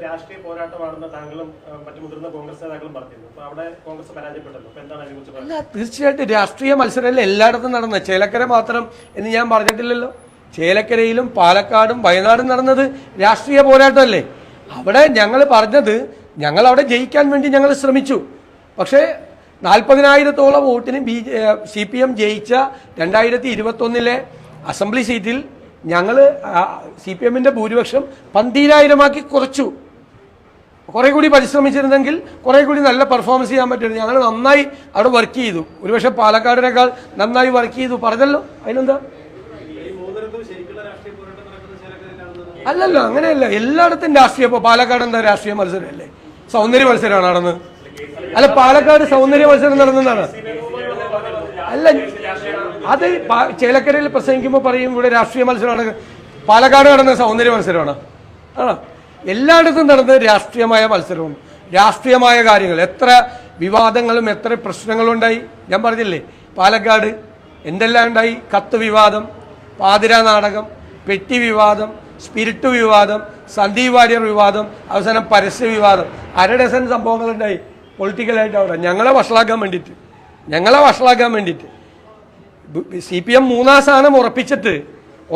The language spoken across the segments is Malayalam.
രാഷ്ട്രീയ പോരാട്ടമാണെന്ന് താങ്കളും മറ്റു മുതിർന്ന കോൺഗ്രസ് നേതാക്കളും പറഞ്ഞിരുന്നു. അപ്പൊ അവിടെ കോൺഗ്രസ് പരാജയപ്പെട്ടല്ലോ. അപ്പൊ എന്താണ് അതിനെക്കുറിച്ച് പറയുന്നത്? തീർച്ചയായിട്ടും രാഷ്ട്രീയ മത്സരമല്ല എല്ലായിടത്തും നടന്നത്. ചേലക്കര മാത്രം എന്ന് ഞാൻ പറഞ്ഞിട്ടില്ലല്ലോ. ചേലക്കരയിലും പാലക്കാടും വയനാടും നടന്നത് രാഷ്ട്രീയ പോരാട്ടമല്ലേ. അവിടെ ഞങ്ങൾ പറഞ്ഞത് ഞങ്ങൾ അവിടെ ജയിക്കാൻ വേണ്ടി ഞങ്ങൾ ശ്രമിച്ചു. പക്ഷേ 40,000-ഓളം വോട്ടിന് CPM ജയിച്ച 2021 അസംബ്ലി സീറ്റിൽ ഞങ്ങൾ CPM-ന്റെ ഭൂരിപക്ഷം 12,000-ആക്കി കുറച്ചു. കുറെ കൂടി പരിശ്രമിച്ചിരുന്നെങ്കിൽ കുറെ കൂടി നല്ല പെർഫോമൻസ് ചെയ്യാൻ പറ്റുമായിരുന്നു. ഞങ്ങൾ നന്നായി അവിടെ വർക്ക് ചെയ്തു. ഒരുപക്ഷെ പാലക്കാടിനേക്കാൾ നന്നായി വർക്ക് ചെയ്തു. പറഞ്ഞല്ലോ, അതിനെന്താ? അല്ലല്ലോ, അങ്ങനെയല്ല. എല്ലായിടത്തും രാഷ്ട്രീയ. പാലക്കാട് എന്താ രാഷ്ട്രീയ മത്സരമല്ലേ? സൗന്ദര്യ മത്സരമാണ് നടന്നത്. അല്ല, പാലക്കാട് സൗന്ദര്യ മത്സരം നടന്നതാണ്. അല്ല, അത് ചേലക്കരയിൽ പ്രസംഗിക്കുമ്പോൾ പറയും ഇവിടെ രാഷ്ട്രീയ മത്സരമാണ്. പാലക്കാട് നടന്ന സൗന്ദര്യ മത്സരമാണ്. എല്ലായിടത്തും നടന്നത് രാഷ്ട്രീയമായ മത്സരവും രാഷ്ട്രീയമായ കാര്യങ്ങൾ. എത്ര വിവാദങ്ങളും എത്ര പ്രശ്നങ്ങളും ഉണ്ടായി. ഞാൻ പറഞ്ഞില്ലേ, പാലക്കാട് എന്തെല്ലാം ഉണ്ടായി. കത്ത് വിവാദം, പാതിരാ നാടകം, പെട്ടി വിവാദം, സ്പിരിറ്റ് വിവാദം, സന്ദീപ് വാര്യർ വിവാദം, അവസാനം പരസ്യ വിവാദം. 1/2 ഡസൻ സംഭവങ്ങളുണ്ടായി പൊളിറ്റിക്കലായിട്ട് അവിടെ. ഞങ്ങളെ വഷളാക്കാൻ വേണ്ടിയിട്ട് CPM 3-ാം സ്ഥാനം ഉറപ്പിച്ചിട്ട്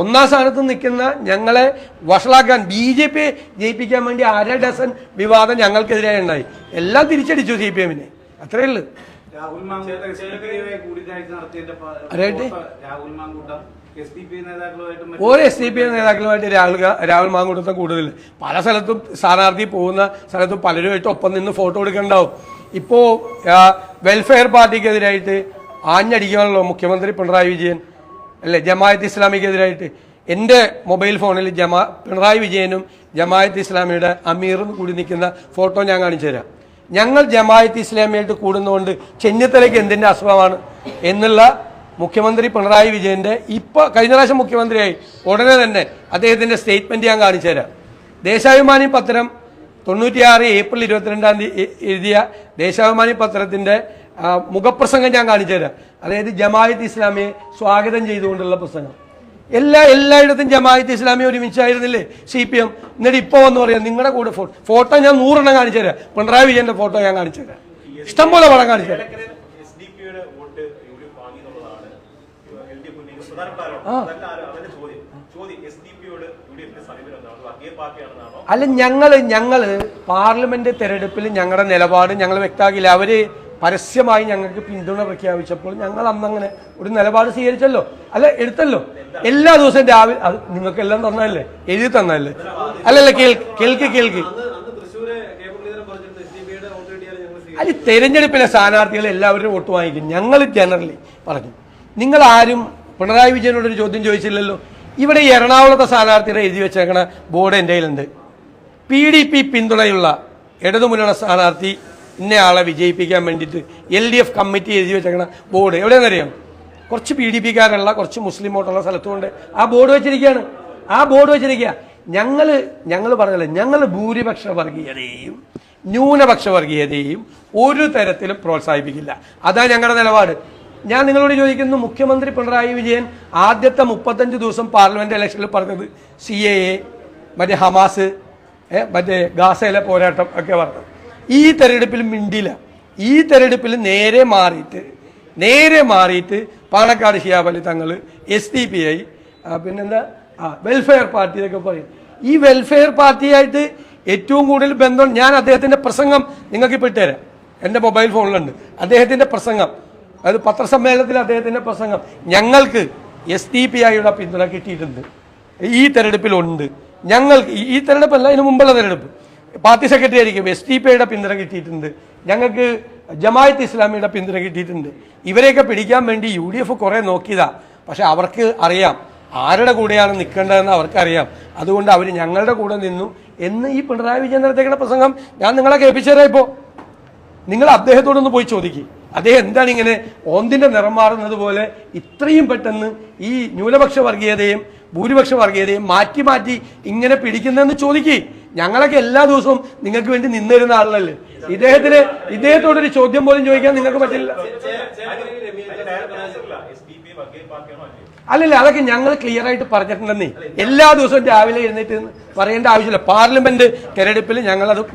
1-ാം സ്ഥാനത്ത് നിൽക്കുന്ന ഞങ്ങളെ വഷളാക്കാൻ BJP ജയിപ്പിക്കാൻ വേണ്ടി 1/2 ഡസൻ വിവാദം ഞങ്ങൾക്കെതിരെ ഉണ്ടായി. എല്ലാം തിരിച്ചടിച്ചു CPM-നെ. അത്രയേ ഉള്ളൂ. ഒരു SDP നേതാക്കളുമായിട്ട് രാഹുൽ മാങ്കൂട്ടത്തെ കൂടുതൽ പല സ്ഥലത്തും സ്ഥാനാർത്ഥി പോകുന്ന സ്ഥലത്തും പലരുമായിട്ട് ഒപ്പം നിന്ന് ഫോട്ടോ എടുക്കണ്ടാവും. ഇപ്പോൾ വെൽഫെയർ പാർട്ടിക്കെതിരായിട്ട് ആഞ്ഞടിക്കാണല്ലോ മുഖ്യമന്ത്രി പിണറായി വിജയൻ, അല്ലേ? ജമാഅത്ത് ഇസ്ലാമിക്കെതിരായിട്ട് എൻ്റെ മൊബൈൽ ഫോണിൽ പിണറായി വിജയനും ജമാഅത്ത് ഇസ്ലാമിയുടെ അമീറും കൂടി നിൽക്കുന്ന ഫോട്ടോ ഞാൻ കാണിച്ചു തരാം. ഞങ്ങൾ ജമാഅത്ത് ഇസ്ലാമിയായിട്ട് കൂടുന്നതുകൊണ്ട് ചെന്നിത്തലയ്ക്ക് എന്തിൻ്റെ അസുഖമാണ് എന്നുള്ള മുഖ്യമന്ത്രി പിണറായി വിജയൻ്റെ കഴിഞ്ഞ പ്രാവശ്യം മുഖ്യമന്ത്രിയായി ഉടനെ തന്നെ അദ്ദേഹത്തിൻ്റെ സ്റ്റേറ്റ്മെൻറ്റ് ഞാൻ കാണിച്ചു തരാം. ദേശാഭിമാനി പത്രം 96 ഏപ്രിൽ 22-ാം തീയതി എഴുതിയ ദേശാഭിമാനി പത്രത്തിൻ്റെ മുഖപ്രസംഗം ഞാൻ കാണിച്ചു തരാം. അതായത് ജമാഅത്ത് ഇസ്ലാമിയെ സ്വാഗതം ചെയ്തുകൊണ്ടുള്ള പ്രസംഗം. എല്ലായിടത്തും ജമാഅത്ത് ഇസ്ലാമി ഒരുമിച്ചായിരുന്നില്ലേ CPM? എന്നിട്ട് ഇപ്പോൾ വന്ന് പറയാം നിങ്ങളുടെ കൂടെ ഫോട്ടോ ഞാൻ 100 എണ്ണം കാണിച്ചു തരാം. പിണറായി വിജയന്റെ ഫോട്ടോ ഞാൻ കാണിച്ചു തരാം. ഇഷ്ടംപോലെ പടം കാണിച്ചു തരാം. അല്ല, ഞങ്ങള് പാർലമെന്റ് തെരഞ്ഞെടുപ്പിൽ ഞങ്ങളുടെ നിലപാട് ഞങ്ങൾ വ്യക്തമാക്കില്ല. അവര് പരസ്യമായി ഞങ്ങൾക്ക് പിന്തുണ പ്രഖ്യാപിച്ചപ്പോൾ ഞങ്ങൾ അന്നങ്ങനെ ഒരു നിലപാട് സ്വീകരിച്ചല്ലോ, അല്ല എടുത്തല്ലോ. എല്ലാ ദിവസവും രാവിലെ അത് നിങ്ങൾക്കെല്ലാം തന്നല്ലേ, എഴുതി തന്നല്ലേ? അല്ലല്ല, കേൾക്ക്. അത് തെരഞ്ഞെടുപ്പിലെ സ്ഥാനാർത്ഥികൾ എല്ലാവരും വോട്ട് വാങ്ങിക്കും. ഞങ്ങൾ ജനറലി പറഞ്ഞു, നിങ്ങൾ ആരും പിണറായി വിജയനോടൊരു ചോദ്യം ചോദിച്ചില്ലല്ലോ. ഇവിടെ ഈ എറണാകുളത്തെ സ്ഥാനാർത്ഥിയുടെ എഴുതി വെച്ചേക്കണ ബോർഡ് എൻ്റെ കയ്യിലുണ്ട്. PDP പിന്തുണയുള്ള ഇടതുമുന്നണി സ്ഥാനാർത്ഥി ഇന്നയാളെ വിജയിപ്പിക്കാൻ വേണ്ടിയിട്ട് LDF കമ്മിറ്റി എഴുതി വെച്ചേക്കണ ബോർഡ് എവിടെയെന്നറിയാം? കുറച്ച് PDP-കാരുള്ള കുറച്ച് മുസ്ലിം വോട്ടുള്ള സ്ഥലത്തുകൊണ്ട് ആ ബോർഡ് വെച്ചിരിക്കുക. ഞങ്ങൾ പറഞ്ഞല്ലോ, ഞങ്ങൾ ഭൂരിപക്ഷ വർഗീയതയെയും ന്യൂനപക്ഷ വർഗീയതയെയും ഒരു തരത്തിലും പ്രോത്സാഹിപ്പിക്കില്ല. അതാ ഞങ്ങളുടെ നിലപാട്. ഞാൻ നിങ്ങളോട് ചോദിക്കുന്നു, മുഖ്യമന്ത്രി പിണറായി വിജയൻ ആദ്യത്തെ 35 ദിവസം പാർലമെന്റ് ഇലക്ഷനിൽ പറഞ്ഞത് CAA, മറ്റേ ഹമാസ്, മറ്റേ ഗാസയിലെ പോരാട്ടം ഒക്കെ പറഞ്ഞത്. ഈ തെരഞ്ഞെടുപ്പിൽ മിണ്ടില്ല. ഈ തെരഞ്ഞെടുപ്പിൽ നേരെ മാറിയിട്ട് പാണക്കാട് ഷിഹാബ് അലി തങ്ങൾ, SDPI, പിന്നെന്താ വെൽഫെയർ പാർട്ടി എന്നൊക്കെ പറയും. ഈ വെൽഫെയർ പാർട്ടിയായിട്ട് ഏറ്റവും കൂടുതൽ ബന്ധം ഞാൻ അദ്ദേഹത്തിന്റെ പ്രസംഗം നിങ്ങൾക്ക് ഇപ്പോൾ ഇട്ടുതരാം. എൻ്റെ മൊബൈൽ ഫോണിലുണ്ട് അദ്ദേഹത്തിന്റെ പ്രസംഗം. അത് പത്രസമ്മേളനത്തിൽ അദ്ദേഹത്തിന്റെ പ്രസംഗം. ഞങ്ങൾക്ക് SDPI-യുടെ പിന്തുണ കിട്ടിയിട്ടുണ്ട്, ഈ തെരഞ്ഞെടുപ്പിലുണ്ട്. ഞങ്ങൾക്ക് ഈ തെരഞ്ഞെടുപ്പല്ല, ഇതിനു മുമ്പുള്ള തെരഞ്ഞെടുപ്പ് പാർട്ടി സെക്രട്ടറി ആയിരിക്കും SDPI-യുടെ പിന്തുണ കിട്ടിയിട്ടുണ്ട്. ഞങ്ങൾക്ക് ജമാഅത്ത് ഇസ്ലാമിയുടെ പിന്തുണ കിട്ടിയിട്ടുണ്ട്. ഇവരെയൊക്കെ പിടിക്കാൻ വേണ്ടി UDF കുറെ നോക്കിയതാ. പക്ഷെ അവർക്ക് അറിയാം ആരുടെ കൂടെയാണ് നിൽക്കേണ്ടതെന്ന് അവർക്കറിയാം. അതുകൊണ്ട് അവർ ഞങ്ങളുടെ കൂടെ നിന്നു എന്ന് ഈ പിണറായി വിജയൻ നടത്തിയ പ്രസംഗം ഞാൻ നിങ്ങളെ കേൾപ്പിച്ചുതരാം. ഇപ്പോൾ നിങ്ങൾ അദ്ദേഹത്തോടൊന്ന് പോയി ചോദിക്കും, അദ്ദേഹം എന്താണ് ഇങ്ങനെ ഓന്തിന്റെ നിറം മാറുന്നത് പോലെ ഇത്രയും പെട്ടെന്ന് ഈ ന്യൂനപക്ഷ വർഗീയതയും ഭൂരിപക്ഷ വർഗീയതയും മാറ്റി ഇങ്ങനെ പിടിക്കുന്നതെന്ന് ചോദിക്കുക. ഞങ്ങളൊക്കെ എല്ലാ ദിവസവും നിങ്ങൾക്ക് വേണ്ടി നിന്നിരുന്ന ആളല്ലേ. ഇദ്ദേഹത്തോടൊരു ചോദ്യം പോലും ചോദിക്കാൻ നിങ്ങൾക്ക് പറ്റില്ല. അല്ലല്ല, അതൊക്കെ ഞങ്ങൾ ക്ലിയർ ആയിട്ട് പറഞ്ഞിട്ടുണ്ടെന്നേ. എല്ലാ ദിവസവും രാവിലെ എഴുന്നേറ്റ് പറയേണ്ട ആവശ്യമില്ല. പാർലമെന്റ് തെരഞ്ഞെടുപ്പിൽ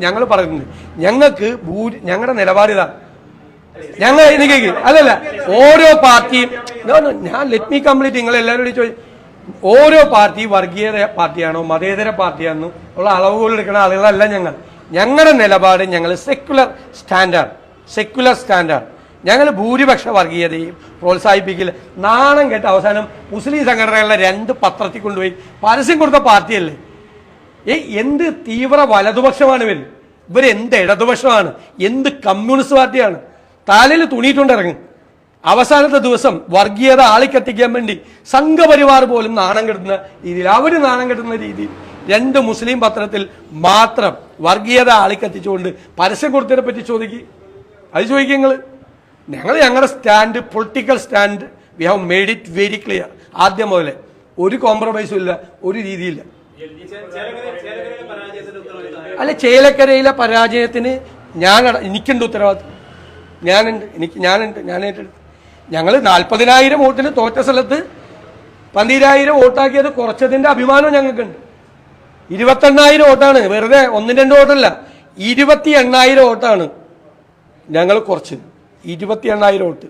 ഞങ്ങൾ പറയുന്നുണ്ട്, ഞങ്ങൾക്ക് ഞങ്ങളുടെ നിലപാട് ഇതാണ്. ഞങ്ങൾ എനിക്ക് അല്ലല്ല, ഓരോ പാർട്ടിയും ഞാൻ ലെറ്റ് മീ കംപ്ലീറ്റ്. നിങ്ങൾ എല്ലാവരോടും ചോദിച്ചു, ഓരോ പാർട്ടി വർഗീയത പാർട്ടിയാണോ മതേതര പാർട്ടിയാണോ ഉള്ള അളവുകൾ എടുക്കുന്ന ആളുകളല്ല ഞങ്ങൾ. ഞങ്ങളുടെ നിലപാട് ഞങ്ങൾ സെക്യുലർ സ്റ്റാൻഡാർഡ്. ഞങ്ങൾ ഭൂരിപക്ഷ വർഗീയതയും പ്രോത്സാഹിപ്പിക്കില്ല. നാണം കേട്ട അവസാനം മുസ്ലിം സംഘടനകളുടെ 2 പത്രത്തിൽ കൊണ്ടുപോയി പരസ്യം കൊടുത്ത പാർട്ടിയല്ലേ. എന്ത് തീവ്ര വലതുപക്ഷമാണ് ഇവരെന്ത് ഇടതുപക്ഷമാണ്, എന്ത് കമ്മ്യൂണിസ്റ്റ് പാർട്ടിയാണ്. തലയിൽ തുണിയിട്ടുണ്ട് ഇറങ്ങും. അവസാനത്തെ ദിവസം വർഗീയത ആളിക്കത്തിക്കാൻ വേണ്ടി സംഘപരിവാർ പോലും നാണം കെടുത്തുന്ന രീതിയിൽ, അവര് നാണം കെടുത്തുന്ന രീതിയിൽ 2 മുസ്ലിം പത്രത്തിൽ മാത്രം വർഗീയത ആളിക്കത്തിച്ചുകൊണ്ട് പരസ്യം കൊടുത്തതിനെ പറ്റി അത് ചോദിക്കുക. ഞങ്ങളുടെ stand, political stand, we have made it very clear. ആദ്യം മുതലേ ഒരു കോംപ്രമൈസും ഇല്ല, ഒരു രീതിയില്ല. അല്ല, ചേലക്കരയിലെ പരാജയത്തിന് എനിക്കുണ്ട് ഉത്തരവാദിത്വം. ഞാൻ ഏറ്റെടുത്തു. ഞങ്ങൾ 40,000 വോട്ടിന് തോറ്റ സ്ഥലത്ത് 12,000 വോട്ടാക്കിയത് കുറച്ചതിന്റെ അഭിമാനം ഞങ്ങൾക്കുണ്ട്. 28,000 വോട്ടാണ്, വെറുതെ 1-2 വോട്ടല്ല, 28,000 വോട്ടാണ് ഞങ്ങൾ കുറച്ചത്. 28,000 വോട്ട്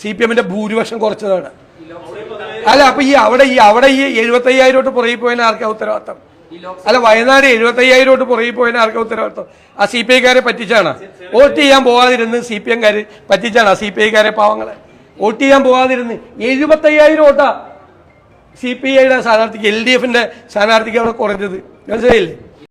സി പി എമ്മിന്റെ ഭൂരിപക്ഷം കുറച്ചതാണ്. അല്ല, അപ്പൊ അവിടെ 75,000 വോട്ട് പുറകെ പോയതിന് ആർക്കാ ഉത്തരവാദിത്തം? അല്ല, വയനാട് 75,000 വോട്ട് പുറകെ പോയതിന് ആർക്കാ ഉത്തരവാദിത്തം? ആ സി പി ഐക്കാരെ പറ്റിച്ചാണ്. വോട്ട് ചെയ്യാൻ പോകാതിരുന്ന് സി പി എംകാര് പറ്റിച്ചാണ് ആ സി പി ഐക്കാരെ, പാവങ്ങളെ. വോട്ട് ചെയ്യാൻ പോകാതിരുന്ന് 75,000 വോട്ടാ സി പി ഐയുടെ സ്ഥാനാർത്ഥിക്ക്, LDF സ്ഥാനാർത്ഥിക്ക് അവിടെ കുറഞ്ഞത്. മനസ്സിലായില്ലേ?